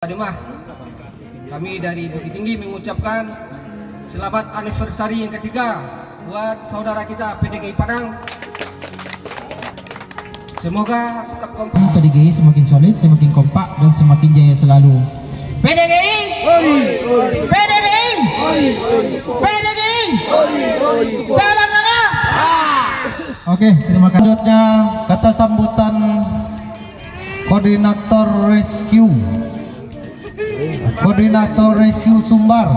Ademah, kami dari Bukit Tinggi mengucapkan selamat anniversary yang ketiga buat saudara kita PDGI Padang. Semoga tetap kompak. PDGI semakin solid, semakin kompak dan semakin jaya selalu. PDGI, PDGI, PDGI, salam mana? Oke, terima kasih. Selanjutnya kata sambutan Koordinator Rescue Sumbar.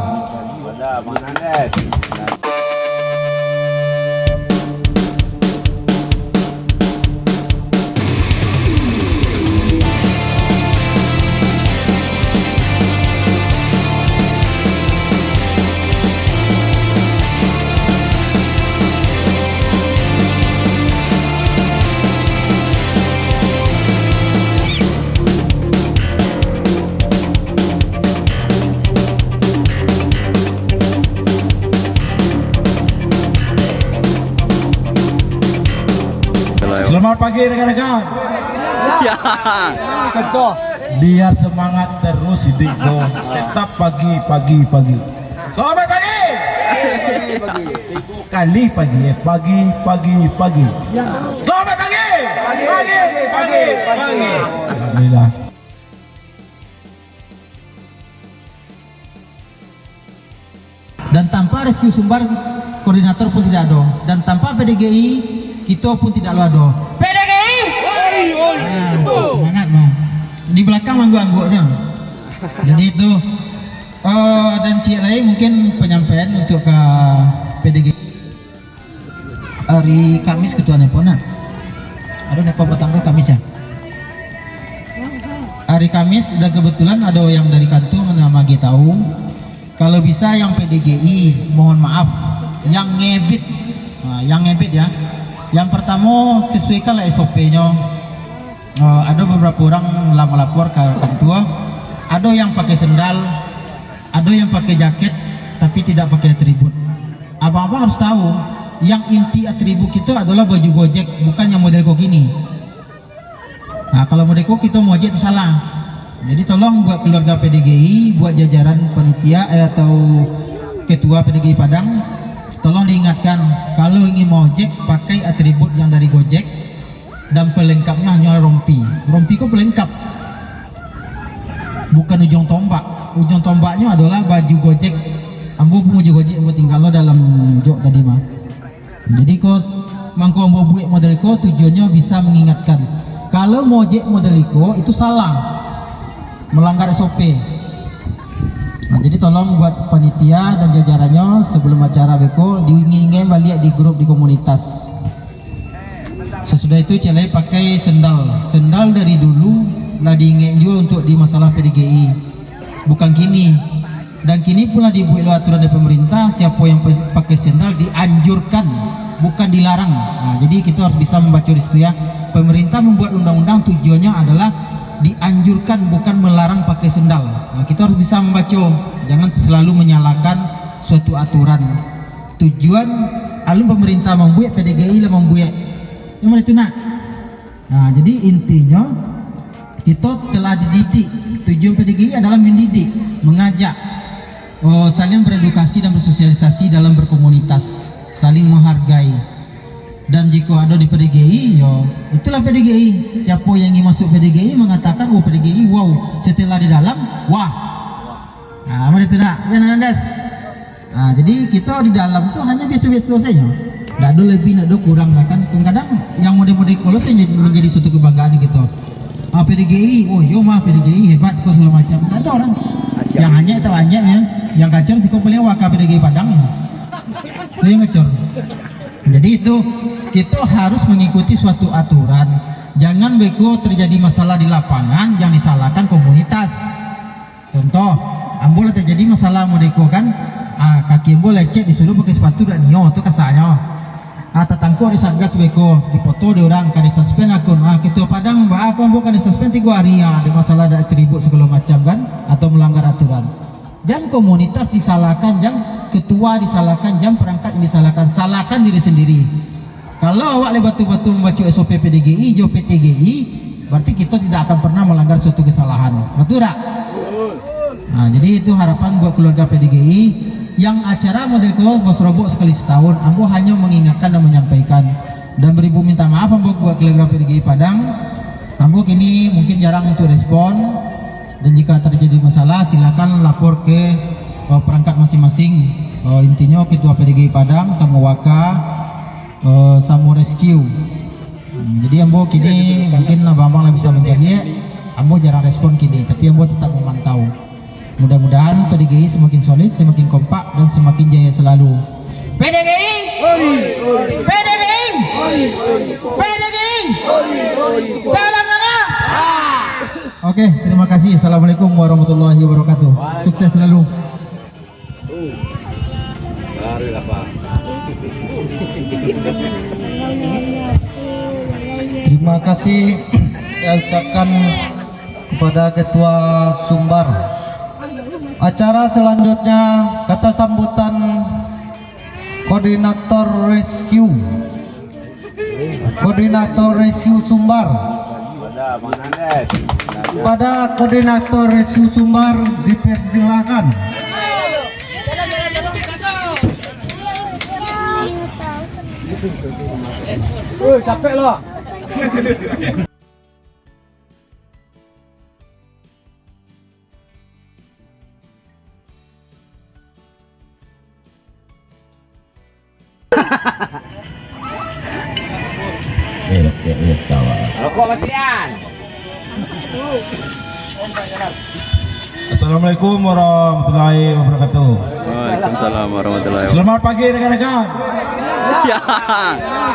Selamat pagi rekan-rekan. Ya, contoh. Biar semangat terus hidupku. Tetap pagi. Selamat pagi. Kali pagi. Selamat pagi. Pagi. Alhamdulillah. Dan tanpa Rescue Sumbar, koordinator pun tidak ada. Dan tanpa PDGI, kita pun tidak ada. PDGI! Semangat bang. Di belakang anggu-anggu aja. Jadi itu. Dan cik lain mungkin penyampaian untuk ke PDGI. Hari Kamis ketua Nepona. Ada Nepo petanggal Kamis ya. Hari Kamis dan kebetulan ada yang dari kantor menamagi tahu. Kalau bisa yang PDGI mohon maaf yang ngebit. Yang ngebit ya. Yang pertama sesuaikanlah SOP-nya. Ada beberapa orang lapor ke ketua. Ada yang pakai sendal, ada yang pakai jaket tapi tidak pakai atribut. Abang-abang harus tahu, yang inti atribut kita adalah baju Gojek, bukan yang model kok gini. Nah, kalau model kok kita mau Gojek itu salah. Jadi tolong buat keluarga PDGI, buat jajaran panitia atau ketua PDGI Padang, tolong diingatkan kalau ingin mau Gojek pakai atribut yang dari Gojek dan pelengkapnya hanya rompi. Rompi kok pelengkap, bukan ujung tombak. Ujung tombaknya adalah baju Gojek. Ambo baju Gojek ambo tinggal dalam jok tadi mah. Jadi kok mangko ambo buat model ko tujuannya bisa mengingatkan kalau mau Gojek model ko itu salah, melanggar SOP. Nah, jadi tolong buat panitia dan jajarannya sebelum acara beko diingin balik di grup di komunitas. Sesudah itu celai pakai sendal. Sendal dari dulu lah diingin juga untuk di masalah PDGI. Bukan kini. Dan kini pula dibuat aturan dari pemerintah siapa yang pakai sendal dianjurkan, bukan dilarang. Nah, jadi kita harus bisa membaca di situ ya. Pemerintah membuat undang-undang tujuannya adalah dianjurkan, bukan melarang pakai sendal. Nah, kita harus bisa membaca, jangan selalu menyalahkan suatu aturan. Tujuan alun pemerintah membuat PDGI lah membuat yang itu nak. Nah, jadi intinya kita telah dididik. Tujuan PDGI adalah mendidik, mengajak, saling beredukasi dan bersosialisasi dalam berkomunitas, saling menghargai. Dan jika ada di PDGI, yo itulah PDGI. Siapa yang ingin masuk PDGI mengatakan, oh PDGI, wow. Setelah di dalam, wah. Nah, mana itu nak? Ya Nandas. Nah, jadi kita di dalam tuh hanya biasa-biasa saja. Tidak ada lebih, tidak ada kurang lah kan. Kadang yang model-model kolos menjadi suatu kebanggaan gitu. PDGI, oh yo mah PDGI hebat kok segala macam. Tidak ada orang. Yang hanya itu hanya ya. Yang kacau sih kok paling wakil PDGI Padang. Itu yang kacau. Jadi itu kita harus mengikuti suatu aturan. Jangan beko terjadi masalah di lapangan yang disalahkan komunitas. Contoh, ambo terjadi masalah modeko kan, kaki ambo lecet disuruh pakai sepatu dan nio itu kasarnya. Tetangku di satgas beko dipoto di orang kan disuspend akun. Ketua Padang mbak aku ambo kan disuspend 3 hari ya, ada masalah ada atribut segala macam kan, atau melanggar aturan. Jangan komunitas disalahkan, jangan ketua disalahkan, jangan perangkat yang disalahkan, salahkan diri sendiri. Kalau awak betul-betul membaca SOP PDGI, PTGI, berarti kita tidak akan pernah melanggar suatu kesalahan. Betul tak? Nah, jadi itu harapan buat keluarga PDGI yang acara model ko bos robok sekali setahun. Ambo hanya mengingatkan dan menyampaikan dan beribu minta maaf ambo buat keluarga PDGI Padang. Ambo kini mungkin jarang untuk respon dan jika terjadi masalah silakan lapor ke perangkat masing-masing. Intinya ketua PDGI Padang, Samuwaka, Samu Rescue. Jadi ambo kini mungkin abang-abang lah bisa menjadi ambo jarang respon kini, tapi ambo tetap memantau. Mudah-mudahan PDGI semakin solid, semakin kompak dan semakin jaya selalu. PDGI, PDGI, PDGI, salam nama. Oke, terima kasih. Assalamualaikum warahmatullahi wabarakatuh. Sukses selalu. Terima kasih saya ucapkan kepada Ketua Sumbar. Acara selanjutnya kata sambutan Koordinator Rescue Sumbar. Pada Koordinator Rescue Sumbar dipersilahkan. Capek loh. Rokok matian. Assalamualaikum warahmatullahi wabarakatuh. Waalaikumsalam warahmatullahi wabarakatuh. Selamat pagi rekan-rekan. Ya.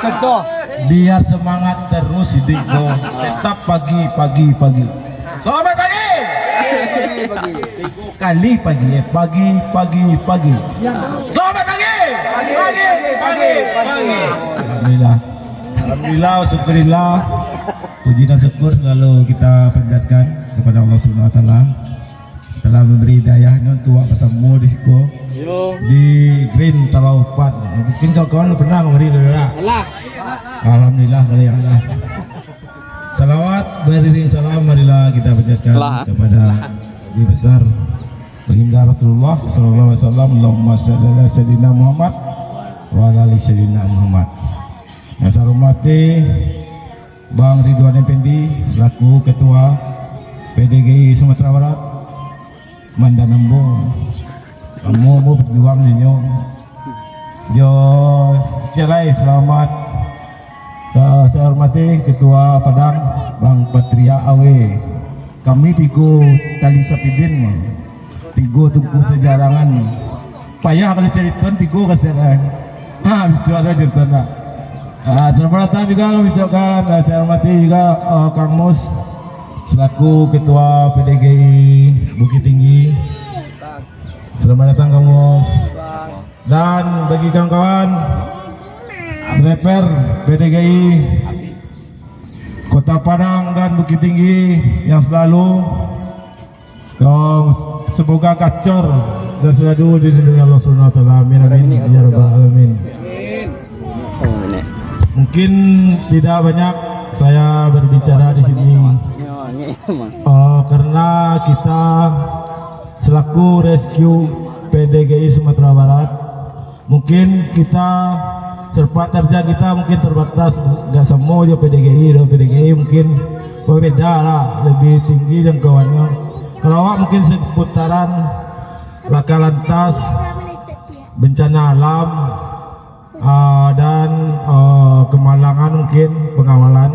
Contoh. Biar semangat terus Digo. Tetap pagi. Selamat pagi. Kali pagi. Selamat pagi. Alhamdulillah, syukurillah. Puji dan syukur selalu kita panjatkan kepada Allah Subhanahu wa taala telah memberi hidayahnya untuk pasamu di Siko di Green Talaupan. Mungkin kawan-kawan pernah memberi doa. Alhamdulillah kali Allah. Salawat beriring salam marilah kita panjatkan kepada Nabi besar baginda Rasulullah sallallahu alaihi wasallam. Allahumma shalli ala sayyidina Muhammad wa ala ali sayyidina Muhammad. Yang saya hormati Bang Ridwan Effendi selaku Ketua PDGI Sumatera Barat, Mandanambo. Kamu mau berjuang di nyong. Jo celai selamat. Saya hormati Ketua Padang Bang Patria Awe. Kami tigo tali sapidin, tigo tungku sejarangan. Payah kalau cerita tigo kesalahan. Bisa ada cerita nak. Selamat datang juga kami ucapkan. Saya hormati juga Kang Mus selaku Ketua PDGI Bukit Tinggi. Selamat datang Kang Mus. Dan bagi kawan-kawan driver PDGI Kota Padang dan Bukit Tinggi yang selalu semoga kacor dan selalu dilindungi Allah Subhanahu wa taala. Amin amin ya rabbal alamin. Mungkin tidak banyak saya berbicara di sini karena kita selaku rescue PDGI Sumatera Barat mungkin kita serpat kerja kita mungkin terbatas, nggak semua aja PDGI mungkin berbeda lah, lebih tinggi jangkauannya. Kalau mungkin seputaran laka lantas, bencana alam, dan kemalangan mungkin pengawalan,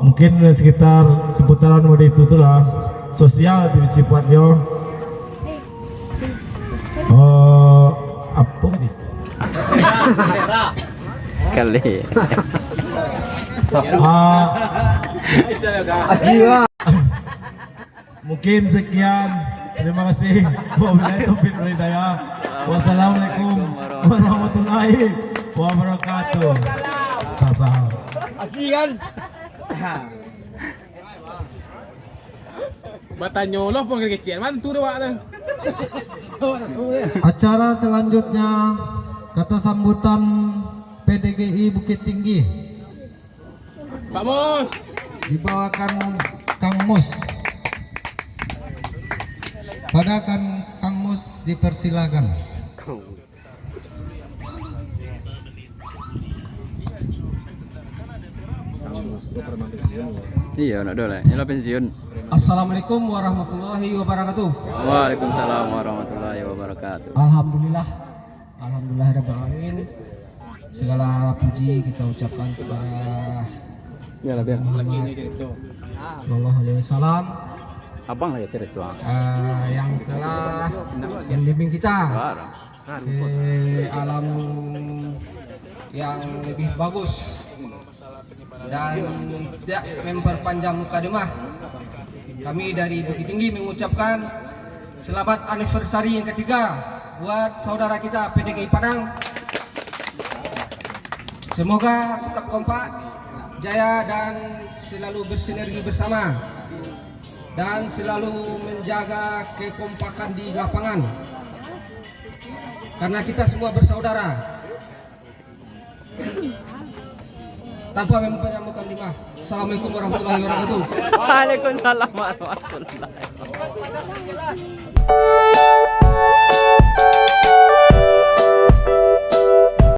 mungkin sekitar seputaran mode itu tuh lah sosial sifatnya. Apa nih? Kali. Mungkin sekian. Terima kasih. Wabillahi taufiq wal hidayah. Wassalamualaikum warahmatullahi wabarakatuh. Salam. Asli kan? Batanya lo pun kecil, mantu doa tu. Acara selanjutnya kata sambutan PDGI Bukit Tinggi Pak Mus. dibawakan Kang Mus. Pada Kang Mus dipersilakan. Iya, nak dole. Ini pensiun. Assalamualaikum warahmatullahi wabarakatuh. Waalaikumsalam warahmatullahi wabarakatuh. Alhamdulillah, alhamdulillah alamin. Segala puji kita ucapkan kepada Ya lah biar. Sallallahu Alaihi Wasallam Abang lagi serius doang. yang telah membimbing kita ke alam yang lebih bagus dan tidak memperpanjang mukadimah. Kami dari Bukit Tinggi mengucapkan selamat anniversary yang ketiga buat saudara kita PDGI Padang. Semoga tetap kompak, jaya dan selalu bersinergi bersama dan selalu menjaga kekompakan di lapangan karena kita semua bersaudara tanpa memperpanjang mukadimah. Assalamualaikum warahmatullahi wabarakatuh. Waalaikumsalam warahmatullahi wabarakatuh.